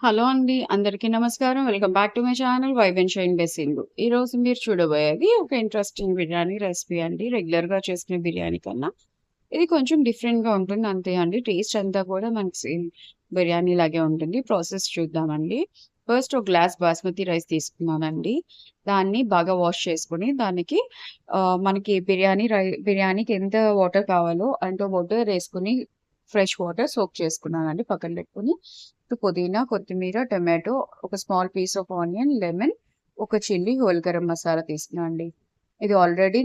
Hello అండి. అందరికీ నమస్కారం. Welcome back to my channel vibe and shine by Sindhu. ఈరోజు మీరు చూడబోయేది ఒక ఇంట్రెస్టింగ్ బిర్యానీ రెసిపీ అండి. రెగ్యులర్‌గా చేసుకునే బిర్యానీ కన్నా ఇది కొంచెం డిఫరెంట్‌గా ఉంటుంది అంతే అండి. టేస్ట్ అంతా కూడా మనకి సేమ్ బిర్యానీ లాగే ఉంటుంది. ప్రాసెస్ చూద్దామండి. ఫస్ట్ ఒక గ్లాస్ బాస్మతి రైస్ తీసుకున్నానండి. దాన్ని బాగా వాష్ చేసుకొని దానికి మనకి బిర్యానీకి ఎంత వాటర్ కావాలో అంత వాటర్ ఏసుకొని ఫ్రెష్ వాటర్ సోక్ చేసుకున్నానండి. పక్కన పెట్టుకొని పుదీనా, కొత్తిమీర, టొమాటో, ఒక small piece of onion, lemon, ఒక చిల్లీ, హోల్ గరం మసాలా తీసుకున్నా అండి. ఇది ఆల్రెడీ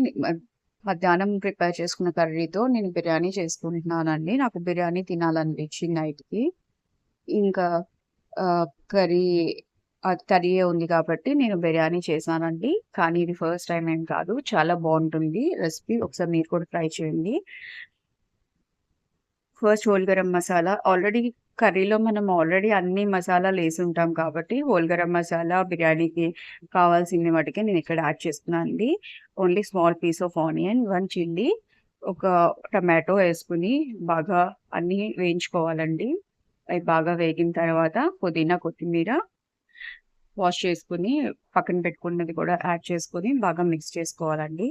మధ్యాహ్నం ప్రిపేర్ చేసుకున్న కర్రీతో నేను బిర్యానీ చేసుకుంటున్నానండి. నాకు బిర్యానీ తినాలనిపించింది నైట్‌కి. ఇంకా కర్రీ కర్రీయే ఉంది కాబట్టి నేను బిర్యానీ చేశానండి. కానీ ఇది ఫస్ట్ టైమ్ ఏం కాదు. చాలా బావుంటుంది రెసిపీ. ఒకసారి మీరు కూడా ట్రై చేయండి. ఫస్ట్ హోల్ గరం మసాలా కర్రీలో మనం ఆల్రెడీ అన్ని మసాలాలేసుంటాం కాబట్టి, హోల్ గరం మసాలా బిర్యానీకి కావాల్సింది మటికే నేనిక్కడ యాడ్ చేస్తున్నానండి. Only small piece of onion, 1 chilli, ఒక టమాటో ఏసుకొని బాగా అన్నీ వేయించుకోవాలండి. అవి బాగా వేగిన తర్వాత పుదీనా, కొత్తిమీర వాష్ చేసుకొని, పక్కన పెట్టుకున్నది కూడా యాడ్ చేసుకొని బాగా మిక్స్ చేసుకోవాలండి.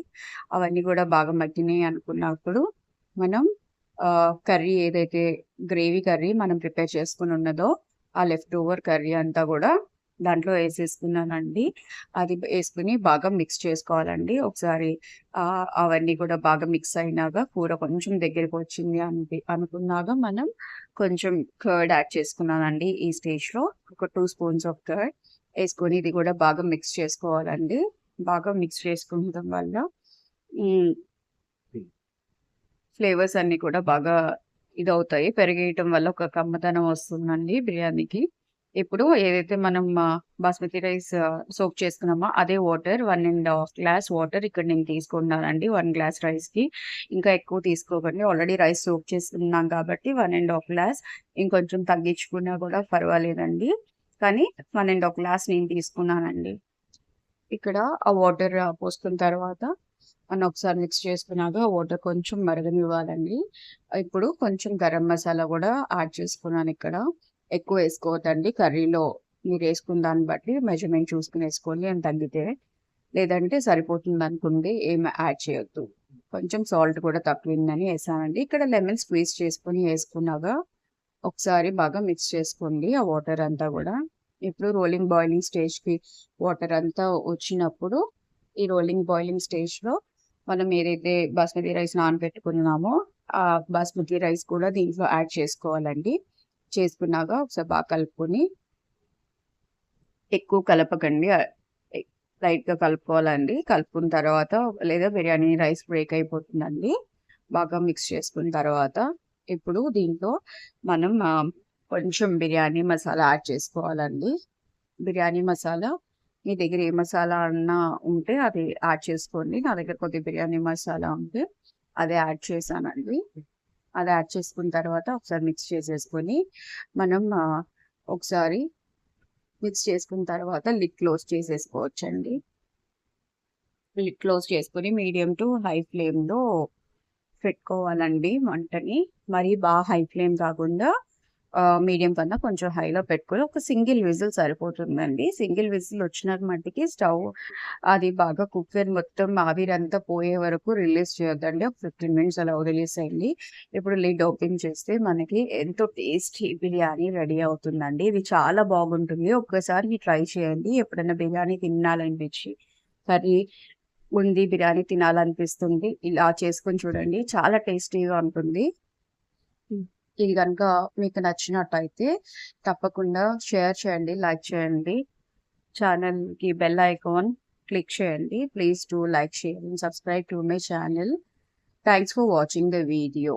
అవన్నీ కూడా బాగా మగ్గినాయి అనుకున్నప్పుడు మనం కర్రీ ఏదైతే గ్రేవీ కర్రీ మనం ప్రిపేర్ చేసుకొని ఉన్నదో, ఆ లెఫ్ట్ ఓవర్ కర్రీ అంతా కూడా దాంట్లో ఏసేసుకున్నానండి. అది ఏసుకొని బాగా మిక్స్ చేసుకోవాలండి. ఒకసారి అవన్నీ కూడా బాగా మిక్స్ అయినాక కూర కొంచెం దగ్గరికొచ్చింది అనుకున్నాక మనం కొంచెం కర్డ్ యాడ్ చేసుకున్నానండి ఈ స్టేజ్‌లో. ఒక 2 స్పూన్స్ ఆఫ్ కర్డ్ ఏసుకొని ఇది కూడా బాగా మిక్స్ చేసుకోవాలండి. బాగా మిక్స్ చేసుకోవడం వల్ల హ్మ్. ఫ్లేవర్స్ అన్నీ కూడా బాగా ఇదవుతాయి. పెరుగేయటం వల్ల ఒక కమ్మదనం వస్తుందండి బిర్యానీకి. ఇప్పుడు ఏదైతే మనం బాస్మతి రైస్ సోక్ చేసుకున్నామో అదే వాటర్ 1 ½ గ్లాస్ వాటర్ ఇక్కడ నేను తీసుకున్నానండి. 1 గ్లాస్ రైస్‌కి. ఇంకా ఎక్కువ తీసుకోకండి. ఆల్రెడీ రైస్ సోక్ చేసుకున్నాం కాబట్టి 1 ½ గ్లాస్ ఇంకొంచెం తగ్గించుకున్నా కూడా పర్వాలేదండి. కానీ 1 ½ గ్లాస్ నేను తీసుకున్నానండి. ఇక్కడ ఆ వాటర్ పోసుకున్న తర్వాత మనం ఒకసారి మిక్స్ చేసుకున్నాక వాటర్ కొంచెం మరగనివ్వాలండి. ఇప్పుడు కొంచెం గరం మసాలా కూడా యాడ్ చేసుకున్నాను ఇక్కడ. ఎక్కువ వేసుకోవద్దండి కర్రీలో. మీరేసుకున్న దాన్ని బట్టి మెజర్‌మెంట్ చూసుకొని ఏసుకోండి అని తగ్గితే. లేదంటే సరిపోతుందనుకోండి ఏం యాడ్ చేయొద్దు. కొంచెం సాల్ట్ కూడా తక్కువుందని ఏసానండి. ఇక్కడ లెమన్ స్క్వీజ్ చేసుకొని ఏసుకున్నాక ఒకసారి బాగా మిక్స్ చేసుకోండి ఆ వాటర్ అంతా గూడా. ఇప్పుడు రోలింగ్ బాయిలింగ్ స్టేజ్‌కి వాటర్ అంతా వచ్చినప్పుడు, ఈ రోలింగ్ బాయిలింగ్ స్టేజ్‌లో మనం ఏదైతే బాస్మతి రైస్ నానబెట్టుకున్నామో, ఆ బాస్మతి రైస్ కూడా దీంట్లో యాడ్ చేసుకోవాలండి. చేసుకున్నాక ఒకసారి బాగా కలుపుకొని ఎక్కువ కలపకండి. ఎ లైట్‌గా కలుపుకోవాలండి. కలుపుకున్న తర్వాత లేదా బిర్యానీ రైస్ బ్రేక్ అయిపోతుందండి. బాగా మిక్స్ చేసుకున్న తర్వాత ఇప్పుడు దీంట్లో మనం కొంచెం బిర్యానీ మసాలా యాడ్ చేసుకోవాలండి. బిర్యానీ మసాలా మీ దగ్గర ఏ మసాలా అన్నా ఉంటే అది యాడ్ చేసుకోండి. నా దగ్గర కొద్దిగా బిర్యానీ మసాలా ఉంటే అదే యాడ్ చేశానండి. అది యాడ్ చేసుకున్న తర్వాత ఒకసారి మిక్స్ చేసేసుకొని మనం ఒకసారి మిక్స్ చేసుకున్న తర్వాత లిడ్ క్లోజ్ చేసేసుకోవచ్చండి. లిడ్ క్లోజ్ చేసుకొని మీడియం టు హై ఫ్లేమ్‌లో పెట్టుకోవాలండి మంటని. మరీ హై ఫ్లేమ్ కాకుండా మీడియం కన్నా కొంచెం హైలో పెట్టుకొని ఒక సింగిల్ విజిల్ సరిపోతుందండి. సింగిల్ విజిల్ వచ్చిన మట్టికి స్టవ్ అది బాగా కుక్కర్ మొత్తం ఆవిరంతా పోయే వరకు రిలీజ్ చేయొద్దండి. ఒక 15 మినిట్స్ అలా వదిలేసేయండి. ఇప్పుడు లిడ్ ఓపెన్ చేస్తే మనకి ఎంతో టేస్టీ బిర్యానీ రెడీ అవుతుందండి. ఇది చాలా బాగుంటుంది. ఒక్కసారి ట్రై చేయండి. ఎప్పుడైనా బిర్యానీ తినాలనిపించి కర్రీ బిర్యానీ తినాలనిపిస్తుంది. ఇలా చేసుకొని చూడండి. చాలా టేస్టీగా ఉంటుంది. హ్మ్. ఇది గనుక మీకు నచ్చినట్టయితే తప్పకుండా షేర్ చేయండి, లైక్ చేయండి. ఛానెల్‌కి బెల్ ఐకాన్ క్లిక్ చేయండి. Please do like, share and subscribe to my channel. Thanks for watching the video.